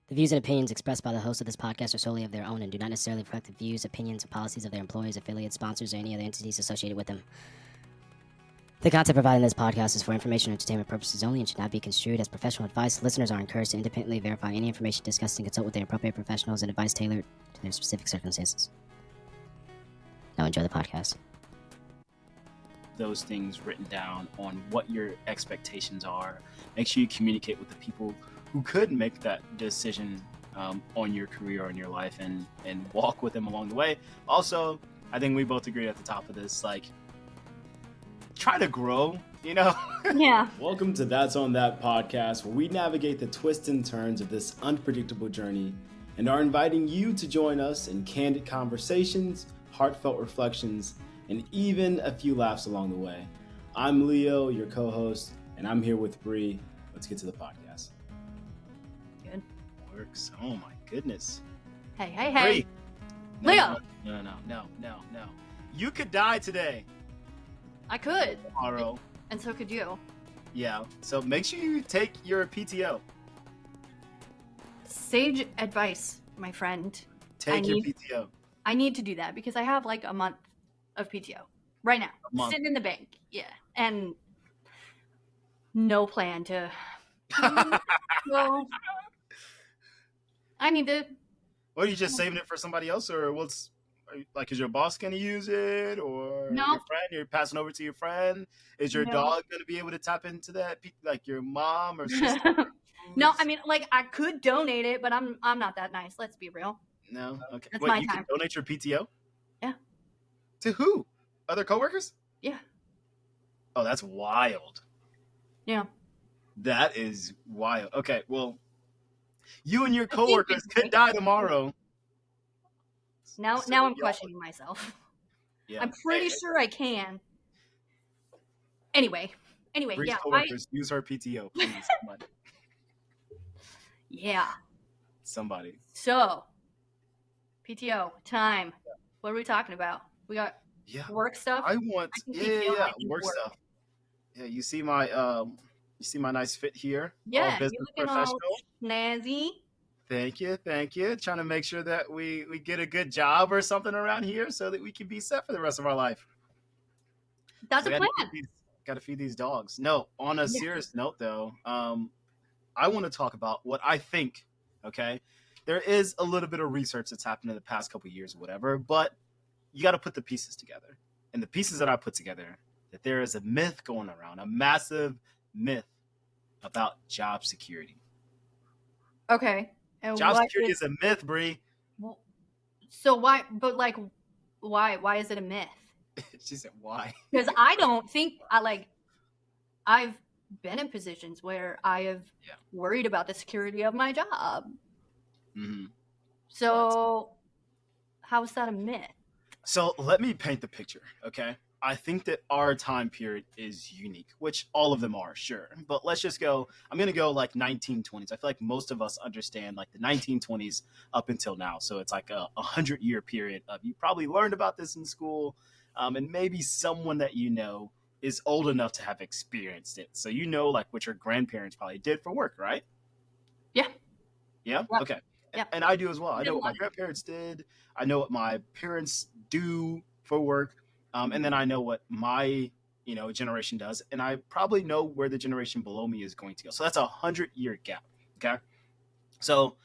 The views and opinions expressed by the host of this podcast are solely of their own and do not necessarily reflect the views, opinions, or policies of their employees, affiliates, sponsors, or any other entities associated with them. The content provided in this podcast is for information and entertainment purposes only and should not be construed as professional advice. Listeners are encouraged to independently verify any information discussed and consult with their appropriate professionals and advice tailored to their specific circumstances. Now enjoy the podcast. Those things written down on what your expectations are. Make sure you communicate with the people who could make that decision on your career or in your life and walk with them along the way. Also, I think we both agree at the top of this, like, try to grow, you know? Yeah. Welcome to That's On That podcast, where we navigate the twists and turns of this unpredictable journey and are inviting you to join us in candid conversations, heartfelt reflections, and even a few laughs along the way. I'm Leo, your co-host, and I'm here with Bree. Let's get to the podcast. Good. Works. Oh my goodness. Hey. Bree. Leo. No. You could die today. I could. Tomorrow. And so could you. Yeah. So make sure you take your PTO. Sage advice, my friend. Take your PTO. I need to do that because I have like a month of PTO right now. Sitting in the bank. Yeah. And no plan to. Well, I need to. What, are you just saving it for somebody else, or what's like? Is your boss gonna use it, or No. your friend? You're passing over to your friend. Is your dog gonna be able to tap into that, like your mom or sister? No, I mean, like I could donate it, but I'm not that nice. Let's be real. No. Okay. That's Wait, my you time. can donate your PTO? Yeah. To who? Other coworkers? Yeah. Oh, that's wild. Yeah. That is wild. Okay, well, you and your coworkers could die tomorrow. Now So I'm y'all- questioning myself. Yeah. I'm pretty sure I can. Anyway, Bree's yeah, coworkers, use her PTO, please. yeah. Somebody. So, PTO time. What are we talking about? We got Yeah. work stuff. I want. I think Yeah, PTO, I yeah. think Work work. stuff. Yeah, you see my nice fit here. Yeah, All you're business looking all professional. snazzy. Thank you. Trying to make sure that we get a good job or something around here so that we can be set for the rest of our life. That's So a plan. Got to feed these dogs. No, on a serious note though, I want to talk about what I think. Okay, there is a little bit of research that's happened in the past couple of years, or whatever, but you got to put the pieces together. And the pieces that I put together, that there is a myth going around, a massive myth about job security. Okay. And Job what security is a myth, Bree. well, so why? But like, why? Why is it a myth? She said, "Why?" Because I don't think I've been in positions where I have worried about the security of my job. Mm-hmm. So, how is that a myth? So let me paint the picture, okay? I think that our time period is unique, which all of them are, sure. But let's just go, I'm going to go like 1920s. I feel like most of us understand like the 1920s up until now. So it's like a 100-year period of, you probably learned about this in school, and maybe someone that you know is old enough to have experienced it. So you know like what your grandparents probably did for work, right? Yeah. Yeah? Yep. Okay. Yep. And I do as well. I know what my grandparents did. I know what my parents do for work. And then I know what my, generation does. And I probably know where the generation below me is going to go. So that's a 100-year gap. Okay. So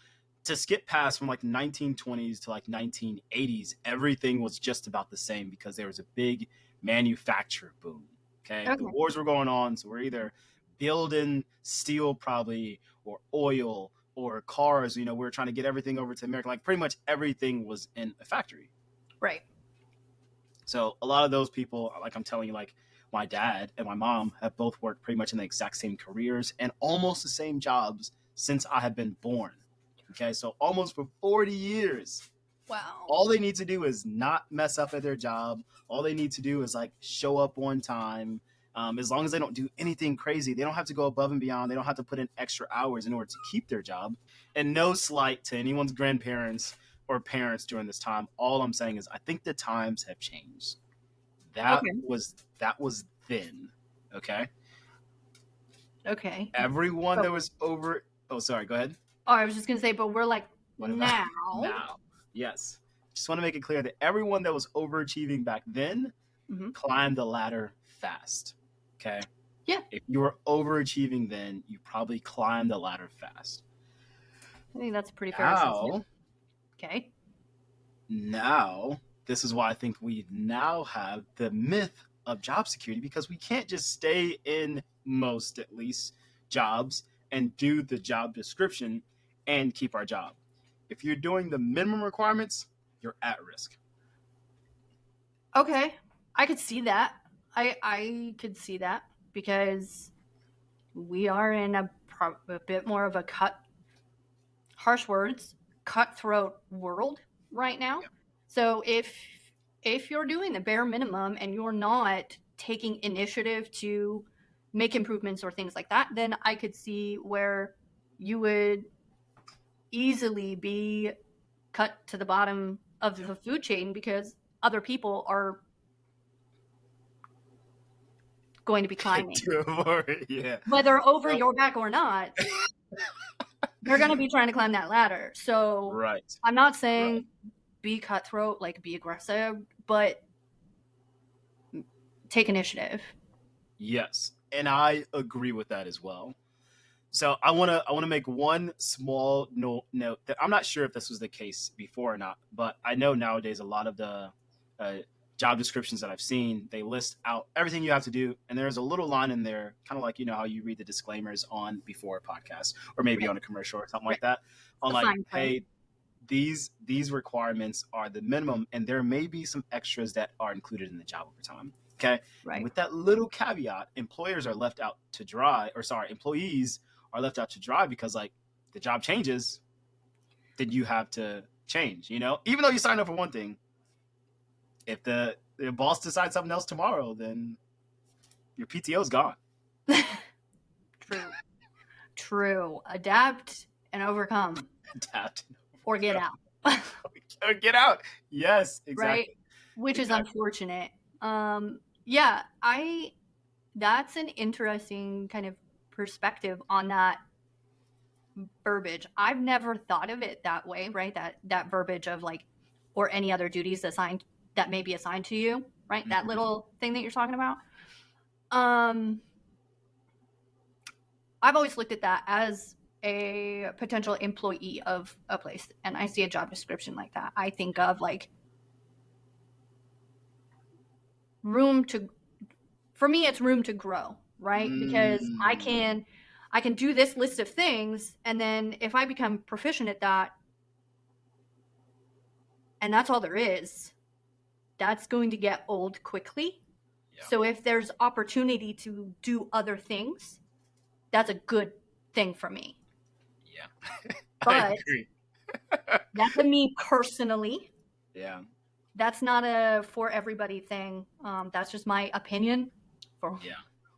to skip past from like 1920s to like 1980s, everything was just about the same because there was a big manufacture boom. Okay. The wars were going on. So we're either building steel probably or oil or cars. We're trying to get everything over to America. Like pretty much everything was in a factory. Right. So a lot of those people, like I'm telling you, like my dad and my mom have both worked pretty much in the exact same careers and almost the same jobs since I have been born. Okay, so almost for 40 years. Wow. All they need to do is not mess up at their job. All they need to do is like show up on time. As long as they don't do anything crazy, they don't have to go above and beyond. They don't have to put in extra hours in order to keep their job. And no slight to anyone's grandparents or parents during this time. All I'm saying is I think the times have changed. That was then. Okay. Okay. Everyone that was over. Oh, sorry. Go ahead. Oh, I was just going to say, but we're like, now. Now. Yes. Just want to make it clear that everyone that was overachieving back then climbed the ladder fast. Okay? Yeah. If you were overachieving then, you probably climbed the ladder fast. I think that's a pretty fair assessment. Okay. Now, this is why I think we now have the myth of job security, because we can't just stay in most, at least, jobs and do the job description and keep our job. If you're doing the minimum requirements, you're at risk. Okay. I could see that. I could see that because we are in a bit more of a harsh words, cutthroat world right now. Yeah. So if you're doing the bare minimum and you're not taking initiative to make improvements or things like that, then I could see where you would easily be cut to the bottom of the food chain because other people are going to be climbing. Yeah. Whether over your back or not, they're going to be trying to climb that ladder. So right. I'm not saying be cutthroat, like be aggressive, but take initiative. Yes, and I agree with that as well. So I want to make one small note that I'm not sure if this was the case before or not, but I know nowadays a lot of the job descriptions that I've seen, they list out everything you have to do, and there's a little line in there, kind of like, you know, how you read the disclaimers on before a podcast or maybe on a commercial or something like that, on like, hey, these requirements are the minimum, and there may be some extras that are included in the job over time. Okay. Right. And with that little caveat, employees are left out to dry because like the job changes, then you have to change, you know, even though you signed up for one thing. If the boss decides something else tomorrow, then your PTO is gone. True. Adapt and overcome. Or get out. Or get out. Yes, exactly. Right? Which is unfortunate. Yeah, that's an interesting kind of perspective on that verbiage. I've never thought of it that way, right? That verbiage of like, or any other duties that may be assigned to you, right? Mm-hmm. That little thing that you're talking about. I've always looked at that as a potential employee of a place, and I see a job description like that. I think of like for me, it's room to grow, right? Because I can do this list of things, and then if I become proficient at that, and that's all there is, that's going to get old quickly. Yeah. So if there's opportunity to do other things, that's a good thing for me. Yeah. But I agree. That's me personally. Yeah. That's not a for everybody thing. That's just my opinion for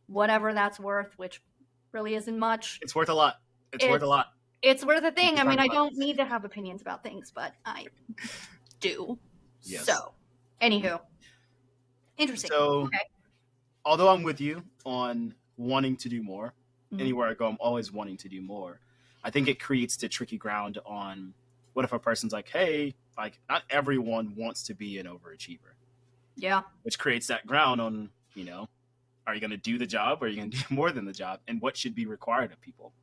whatever that's worth, which really isn't much. It's worth a lot. It's worth a lot. It's worth a thing. I mean, I don't need to have opinions about things, but I do. Yes. So, anywho. Interesting. So, okay. Although I'm with you on wanting to do more, anywhere I go, I'm always wanting to do more. I think it creates the tricky ground on what if a person's like, hey, like not everyone wants to be an overachiever. Yeah. Which creates that ground on, you know, are you going to do the job or are you going to do more than the job? And what should be required of people?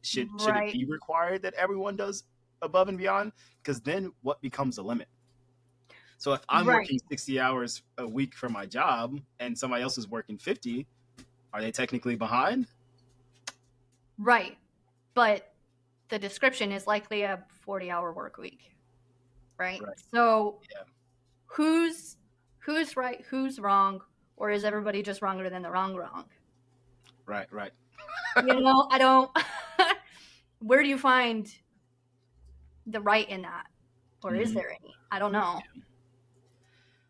Should it be required that everyone does above and beyond? Because then what becomes the limit? So if I'm working 60 hours a week for my job and somebody else is working 50, are they technically behind? Right. But the description is likely a 40-hour work week. Right? So who's right, who's wrong, or is everybody just wronger than the wrong? Right. You know, I don't where do you find the right in that? Or is there any? I don't know.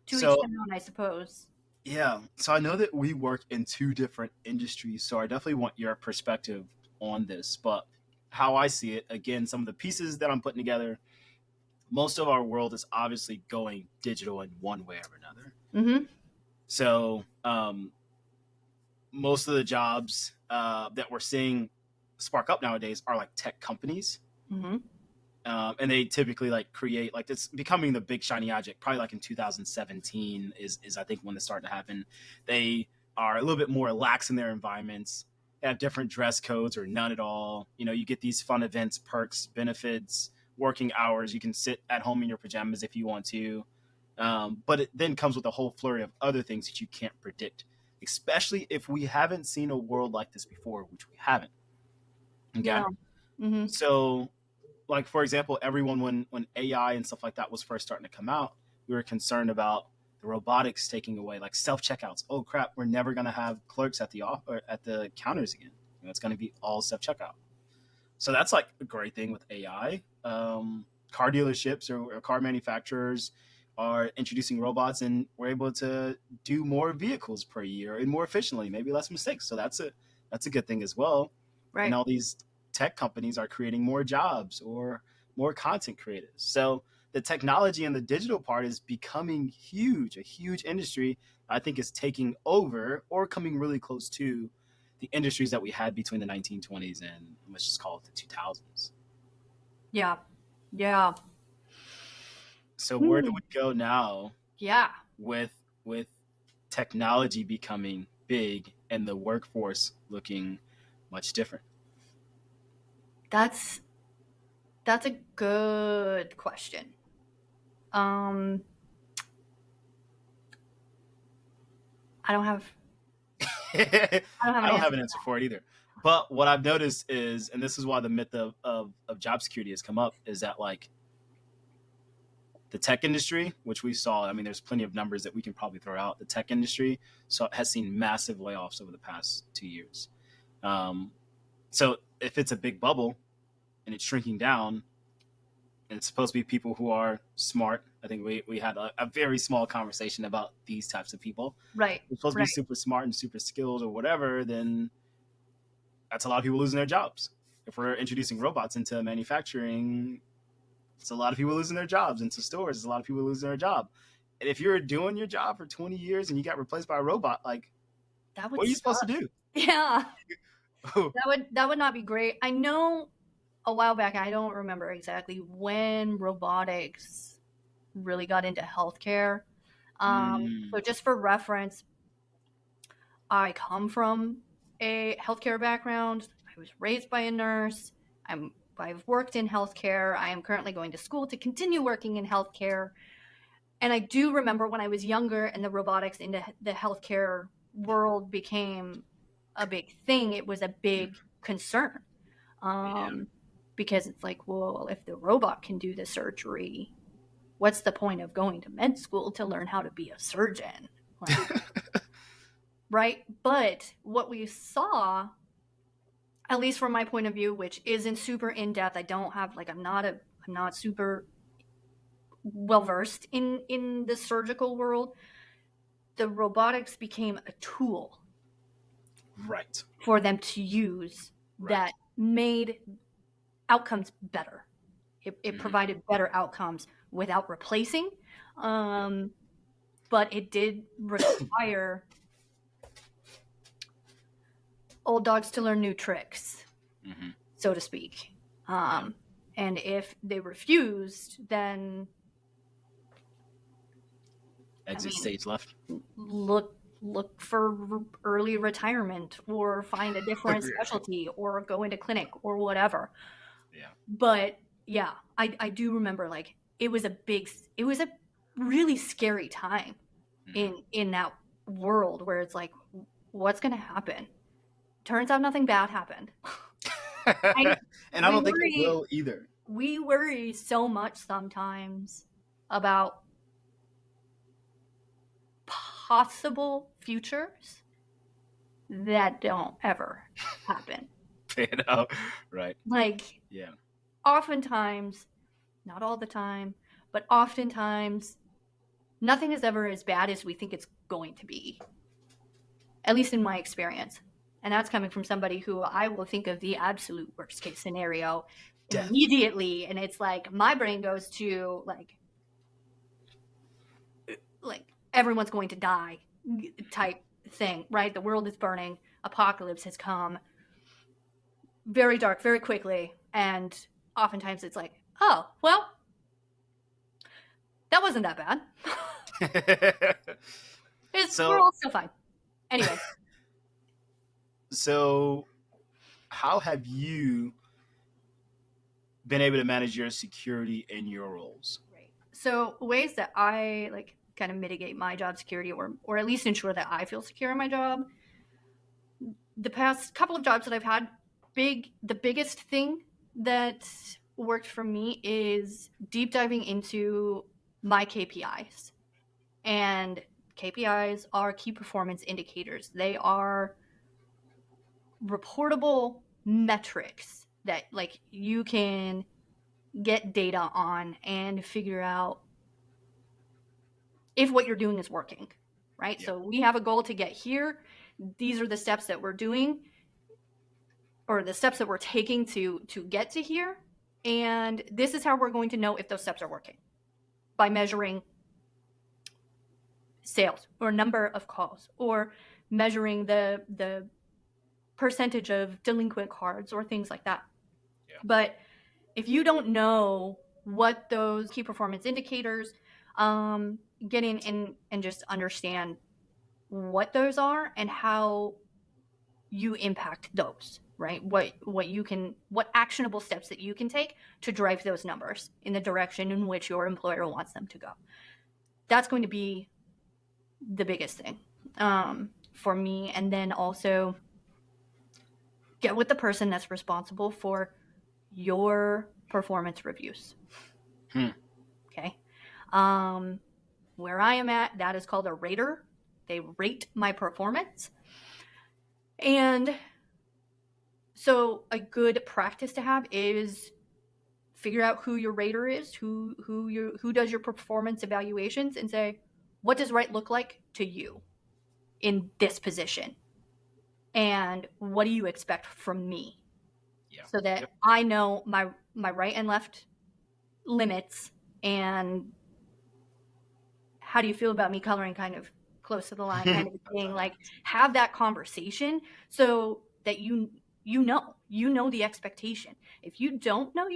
To each their own, I suppose. Yeah. So I know that we work in two different industries, so I definitely want your perspective on this. But how I see it, again, some of the pieces that I'm putting together, most of our world is obviously going digital in one way or another. Mm-hmm. So most of the jobs that we're seeing spark up nowadays are like tech companies. Mm-hmm. And they typically like create like it's becoming the big shiny object. Probably like in 2017 is I think when this started to happen. They are a little bit more lax in their environments. They have different dress codes or none at all. You know, you get these fun events, perks, benefits, working hours. You can sit at home in your pajamas if you want to. But it then comes with a whole flurry of other things that you can't predict, especially if we haven't seen a world like this before, which we haven't. Okay. Yeah. Mm-hmm. So, like for example, everyone when AI and stuff like that was first starting to come out, we were concerned about the robotics taking away like self checkouts. Oh crap, we're never gonna have clerks at the or at the counters again. You know, it's gonna be all self checkout. So that's like a great thing with AI. Car dealerships or car manufacturers are introducing robots, and we're able to do more vehicles per year and more efficiently, maybe less mistakes. So that's a good thing as well. Right. And all these tech companies are creating more jobs or more content creators. So the technology and the digital part is becoming huge, a huge industry. I think is taking over or coming really close to the industries that we had between the 1920s and let's just call it the 2000s. Yeah. Yeah. So where do we go now Yeah. with technology becoming big and the workforce looking much different? That's a good question. I don't have I an don't have answer. an answer for it either. But what I've noticed is, and this is why the myth of job security has come up, is that like the tech industry, which we saw, I mean, there's plenty of numbers that we can probably throw out. The tech industry has seen massive layoffs over the past 2 years. So if it's a big bubble and it's shrinking down, and it's supposed to be people who are smart. I think we had a very small conversation about these types of people. Right. They're supposed to be super smart and super skilled or whatever, then that's a lot of people losing their jobs. If we're introducing robots into manufacturing, it's a lot of people losing their jobs. Into stores, it's a lot of people losing their job. And if you're doing your job for 20 years and you got replaced by a robot, like, what are you supposed to do? Yeah. that would not be great. I know a while back, I don't remember exactly when robotics really got into healthcare. So just for reference, I come from a healthcare background. I was raised by a nurse. I've worked in healthcare. I am currently going to school to continue working in healthcare. And I do remember when I was younger and the robotics in the healthcare world became a big thing, it was a big concern. Because it's like, well, if the robot can do the surgery, what's the point of going to med school to learn how to be a surgeon? Like, right? But what we saw, at least from my point of view, which isn't super in depth, I don't have like I'm not super well versed in the surgical world. The robotics became a tool, right, for them to use that made outcomes better. It provided better outcomes without replacing, but it did require old dogs to learn new tricks, so to speak. And if they refused, then exit stage left. Look for early retirement or find a different specialty or go into clinic or whatever. Yeah. But yeah, I do remember like it was a really scary time in that world where it's like, what's going to happen? Turns out nothing bad happened. And I don't think it will either. We worry so much sometimes about possible futures that don't ever happen. Right. Like, yeah. Oftentimes, not all the time, but oftentimes, nothing is ever as bad as we think it's going to be. At least in my experience. And that's coming from somebody who I will think of the absolute worst case scenario immediately. And it's like, my brain goes to like everyone's going to die type thing, right? The world is burning. Apocalypse has come. Very dark, very quickly. And oftentimes it's like, oh, well, that wasn't that bad. We're all still fine. Anyway. So how have you been able to manage your security in your roles? Right. So ways that I like kind of mitigate my job security or at least ensure that I feel secure in my job. The past couple of jobs that I've had, the biggest thing that worked for me is deep diving into my KPIs. And KPIs are key performance indicators. They are reportable metrics that like you can get data on and figure out if what you're doing is working, right? Yeah. So we have a goal to get here. These are the steps that we're doing or the steps that we're taking to get to here. And this is how we're going to know if those steps are working, by measuring sales or number of calls or measuring the percentage of delinquent cards or things like that. Yeah. But if you don't know what those key performance indicators, get in and just understand what those are and how you impact those, right? What actionable steps that you can take to drive those numbers in the direction in which your employer wants them to go. That's going to be the biggest thing for me. And then also get with the person that's responsible for your performance reviews. Okay. Where I am at, that is called a rater. They rate my performance. And so a good practice to have is figure out who your rater is, who does your performance evaluations, and say, what does right look like to you in this position? And what do you expect from me? Yeah. So that I know my right and left limits, and how do you feel about me coloring kind of close to the line kind of thing. Like, have that conversation so that you know the expectation. If you don't know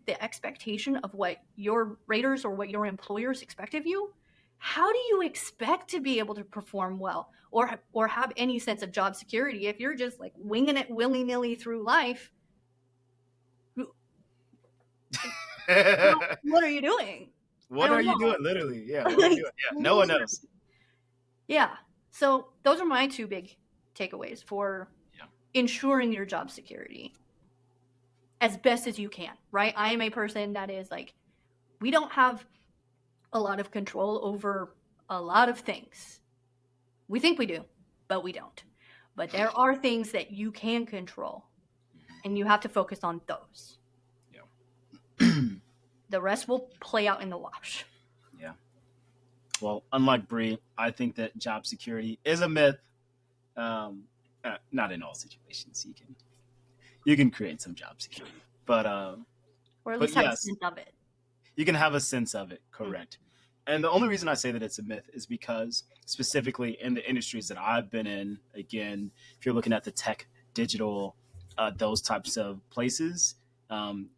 the expectation of what your raters or what your employers expect of you, how do you expect to be able to perform well or have any sense of job security if you're just like winging it willy-nilly through life? What are you doing? What are you doing? Literally, yeah. What are you doing? Yeah, no one knows. Yeah. So those are my two big takeaways for ensuring your job security as best as you can, right? I am a person that is like, we don't have a lot of control over a lot of things. We think we do, but we don't. But there are things that you can control, and you have to focus on those. Yeah. The rest will play out in the wash. Yeah. Well, unlike Bree, I think that job security is a myth. Not in all situations. You can create some job security, but or at least have a sense of it. You can have a sense of it, correct? Mm-hmm. And the only reason I say that it's a myth is because specifically in the industries that I've been in, again, if you're looking at the tech, digital, those types of places,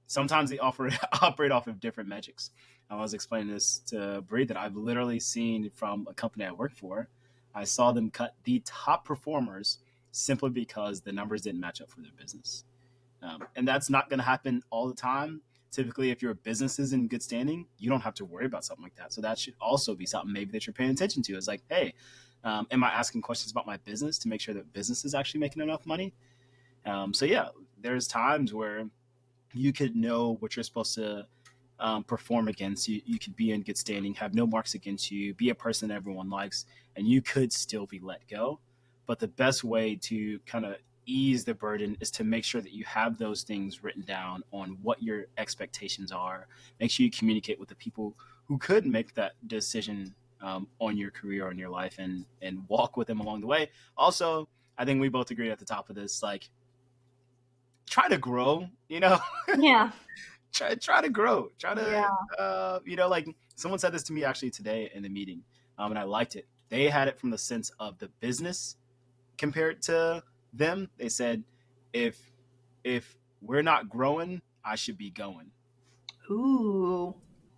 sometimes they operate off of different metrics. I was explaining this to Bree that I've literally seen from a company I work for. I saw them cut the top performers simply because the numbers didn't match up for their business. And that's not going to happen all the time. Typically, if your business is in good standing, you don't have to worry about something like that. So that should also be something maybe that you're paying attention to. It's like, hey, am I asking questions about my business to make sure that business is actually making enough money? So yeah, there's times where you could know what you're supposed to perform against. You could be in good standing, have no marks against you, be a person that everyone likes, and you could still be let go. But the best way to kind of ease the burden is to make sure that you have those things written down on what your expectations are. Make sure you communicate with the people who could make that decision on your career, on your life, and walk with them along the way. Also, I think we both agree at the top of this, like, try to grow, Yeah. try to grow. Try to, like someone said this to me actually today in the meeting, and I liked it. They had it from the sense of the business compared to them. They said, if we're not growing, I should be going. Ooh.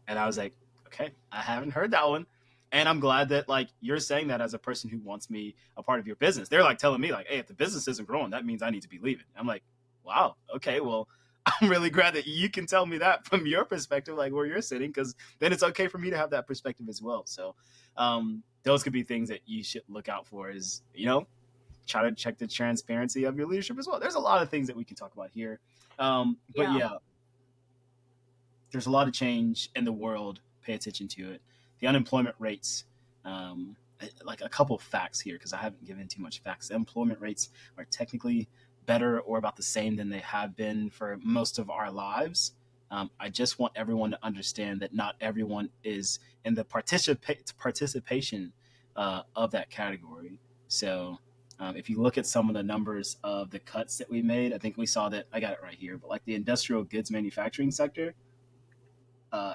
And I was like, okay, I haven't heard that one. And I'm glad that like you're saying that as a person who wants me a part of your business. They're like telling me like, hey, if the business isn't growing, that means I need to be leaving. I'm like, wow, okay, well, I'm really glad that you can tell me that from your perspective, like where you're sitting, because then it's okay for me to have that perspective as well. So those could be things that you should look out for is, try to check the transparency of your leadership as well. There's a lot of things that we can talk about here. But yeah, there's a lot of change in the world. Pay attention to it. The unemployment rates, like a couple of facts here, because I haven't given too much facts. The employment rates are technically better or about the same than they have been for most of our lives. I just want everyone to understand that not everyone is in the participation of that category. So if you look at some of the numbers of the cuts that we made, I think we saw that, I got it right here, but like the industrial goods manufacturing sector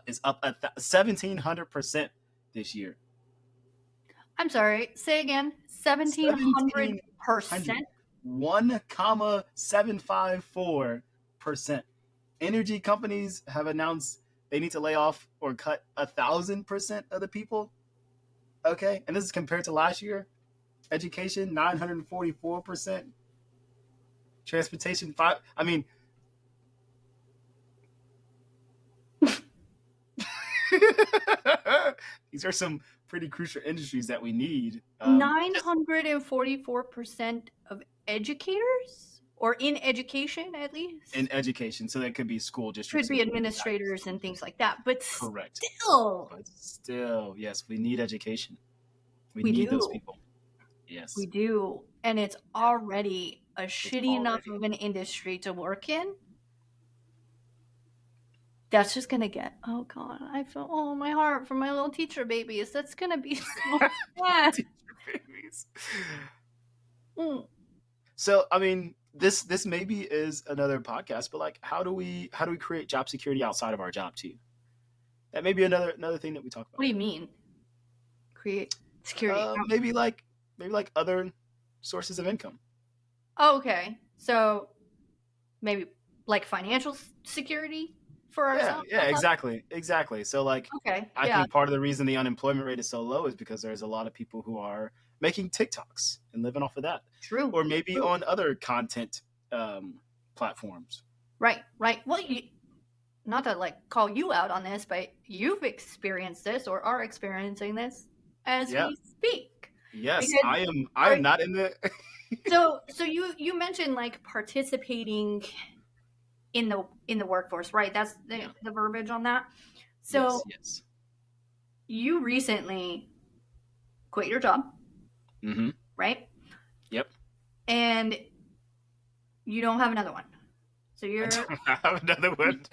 is up at 1,700% this year. I'm sorry. Say again. 1,700%. 1,754%. Energy companies have announced they need to lay off or cut 1,000% of the people. Okay, and this is compared to last year. Education 944%. Transportation 5. I mean. These are some pretty crucial industries that we need. 944% of educators, or in education at least? In education, so that could be school districts. Could be administrators and things like that, but correct. Still, yes, we need education. We need those people. Yes. We do, and it's already a shitty enough of an industry to work in. That's just gonna get, oh god, I feel my heart for my little teacher babies. That's gonna be so sad. Teacher babies. So I mean, this maybe is another podcast, but like, how do we create job security outside of our job too? That may be another thing that we talk about. What do you mean? Create security? Maybe like other sources of income. Oh, okay, so maybe like financial security. For ourselves? Yeah, exactly. So like, okay, I think part of the reason the unemployment rate is so low is because there's a lot of people who are making TikToks and living off of that. True. Or maybe on other content platforms. Right. Well, not to like call you out on this, but you've experienced this or are experiencing this as we speak. Yes, because I am not in the. So you mentioned like participating in the workforce, right? That's the verbiage on that. So yes. You recently quit your job, right? Yep. And you don't have another one. So I don't have another one.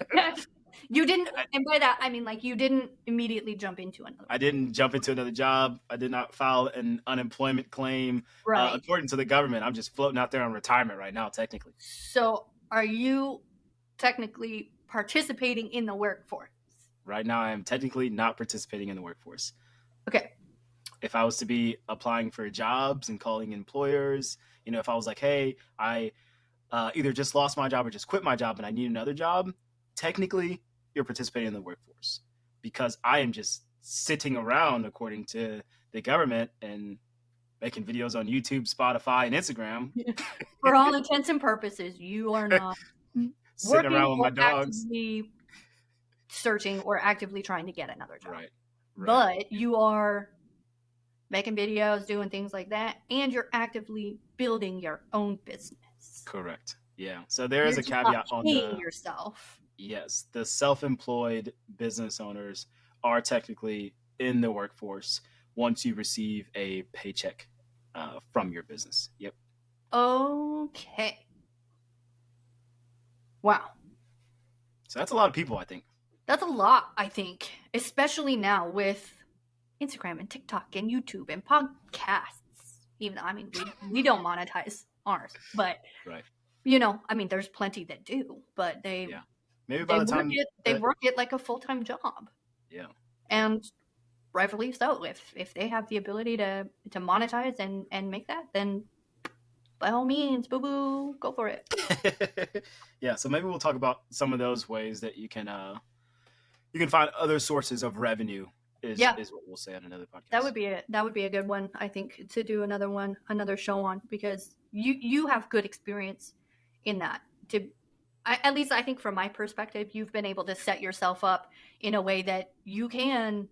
You didn't, and by that I mean like you didn't immediately jump into another one. I didn't jump into another job. I did not file an unemployment claim. Right. According to the government, I'm just floating out there on retirement right now, technically. So are you technically participating in the workforce? Right now, I am technically not participating in the workforce. Okay. If I was to be applying for jobs and calling employers, if I was like, hey, I either just lost my job or just quit my job and I need another job, technically you're participating in the workforce because I am just sitting around according to the government and making videos on YouTube, Spotify, and Instagram. For all intents and purposes, you are not sitting around with my dogs, actively searching or actively trying to get another job. Right. But you are making videos, doing things like that, and you're actively building your own business. Correct. Yeah. So there is a caveat on yourself. Yes, the self-employed business owners are technically in the workforce once you receive a paycheck from your business. Yep. Okay. Wow. So that's a lot of people, I think. That's a lot, I think, especially now with Instagram and TikTok and YouTube and podcasts. Even though, I mean, we don't monetize ours, but right. There's plenty that do, but they maybe by the time they work it like a full-time job. Yeah. And rightfully so. If they have the ability to monetize and make that, then by all means, boo-boo, go for it. Yeah, so maybe we'll talk about some of those ways that you can find other sources of revenue is what we'll say on another podcast. That would be a good one, I think, to do another show on, because you have good experience in that. At least I think from my perspective, you've been able to set yourself up in a way that you can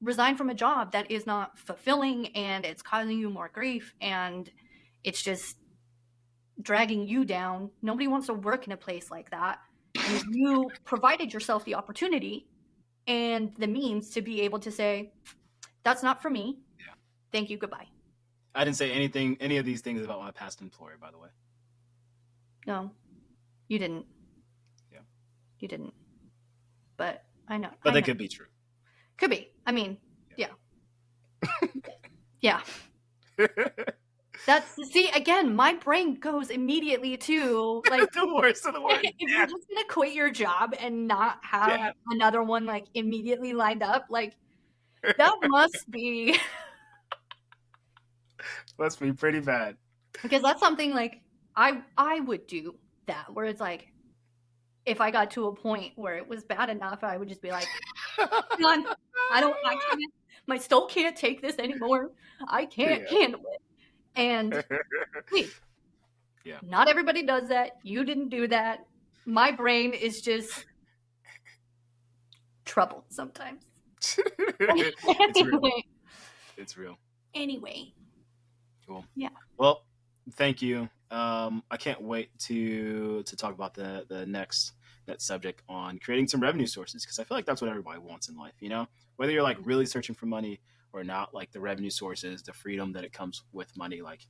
resign from a job that is not fulfilling and it's causing you more grief and it's just dragging you down. Nobody wants to work in a place like that. And you provided yourself the opportunity and the means to be able to say, that's not for me. Yeah. Thank you. Goodbye. I didn't say any of these things about my past employer, by the way. No, you didn't. Yeah. You didn't. But I know. But they could be true. Could be. I mean, yeah. Yeah. See, again, my brain goes immediately to like the worst of the worst. If you're just gonna quit your job and not have another one like immediately lined up, like that must be pretty bad. Because that's something like I would do that, where it's like if I got to a point where it was bad enough, I would just be like, I can't, my soul can't take this anymore. I can't handle it. And please, not everybody does that. You didn't do that. My brain is just troubled sometimes. It's real. Anyway. Cool. Yeah. Well, thank you. I can't wait to talk about the next subject on creating some revenue sources, because I feel like that's what everybody wants in life, you know? Whether you're like really searching for money or not, like the revenue sources, the freedom that it comes with money, like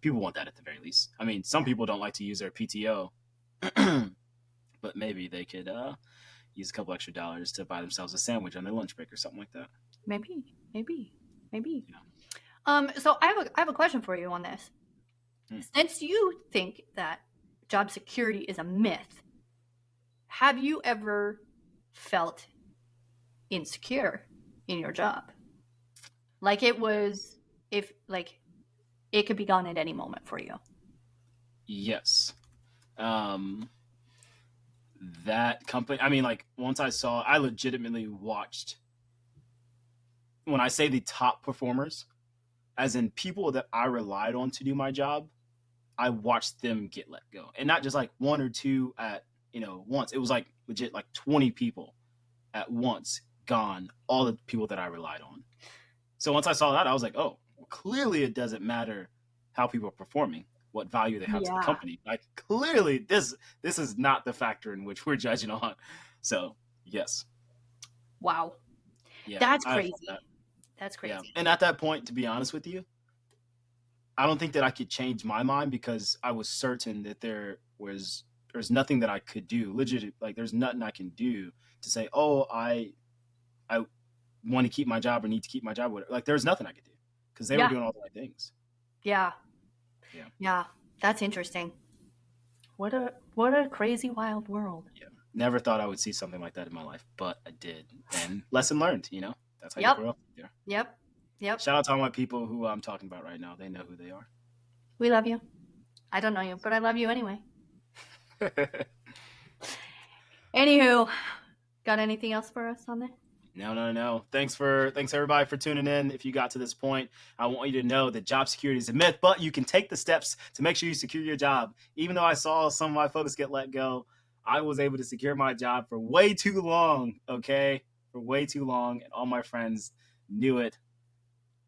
people want that at the very least. I mean, some people don't like to use their PTO, but maybe they could use a couple extra dollars to buy themselves a sandwich on their lunch break or something like that. Maybe. Yeah. So I have a question for you on this. Since you think that job security is a myth, have you ever felt insecure in your job? Like it could be gone at any moment for you. Yes. That company, I mean, like once I legitimately watched, when I say the top performers, as in people that I relied on to do my job, I watched them get let go. And not just like one or two at, once. It was like legit like 20 people at once gone, all the people that I relied on. So once I saw that, I was like, oh, well, clearly it doesn't matter how people are performing, what value they have to the company. Like clearly this is not the factor in which we're judging on. So yes. Wow. Yeah, that's crazy. That's crazy. Yeah. And at that point, to be honest with you, I don't think that I could change my mind, because I was certain that there's nothing that I could do. Legit, like there's nothing I can do to say, oh, I want to keep my job or need to keep my job. Whatever. Like there's nothing I could do, because they were doing all the right things. Yeah. That's interesting. What a crazy, wild world. Yeah. Never thought I would see something like that in my life, but I did. And lesson learned, that's how you grow up there. Yep. Shout out to all my people who I'm talking about right now. They know who they are. We love you. I don't know you, but I love you anyway. Anywho, got anything else for us on there? No. Thanks everybody for tuning in. If you got to this point, I want you to know that job security is a myth, but you can take the steps to make sure you secure your job. Even though I saw some of my folks get let go, I was able to secure my job for way too long, okay? For way too long, and all my friends knew it.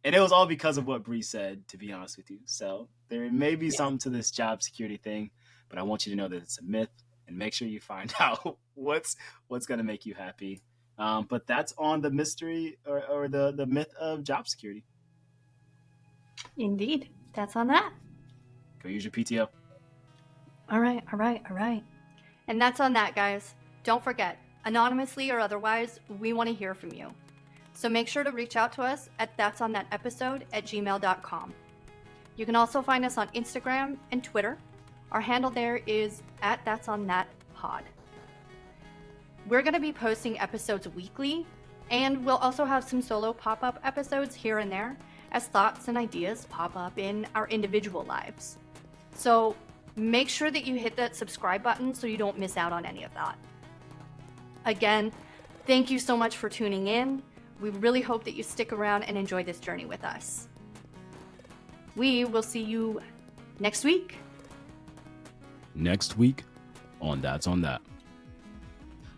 And it was all because of what Bree said, to be honest with you. So there may be something to this job security thing, but I want you to know that it's a myth, and make sure you find out what's going to make you happy. But that's on the mystery or the myth of job security. Indeed. That's on that. Go use your PTO. All right. And that's on that, guys. Don't forget, anonymously or otherwise, we want to hear from you. So make sure to reach out to us at that'sonThatEpisode@gmail.com. You can also find us on Instagram and Twitter. Our handle there is @that'sonThatPod. We're going to be posting episodes weekly, and we'll also have some solo pop-up episodes here and there as thoughts and ideas pop up in our individual lives. So make sure that you hit that subscribe button so you don't miss out on any of that. Again, thank you so much for tuning in. We really hope that you stick around and enjoy this journey with us. We will see you next week. Next week on That's on That.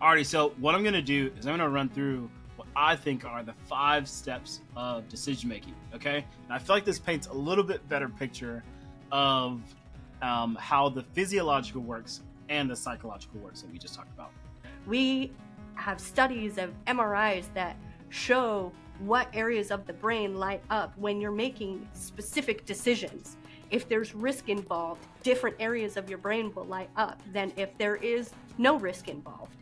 Alrighty, so what I'm going to do is I'm going to run through what I think are the 5 steps of decision making, okay? And I feel like this paints a little bit better picture of how the physiological works and the psychological works that we just talked about. We have studies of MRIs that show what areas of the brain light up when you're making specific decisions. If there's risk involved, different areas of your brain will light up than if there is no risk involved.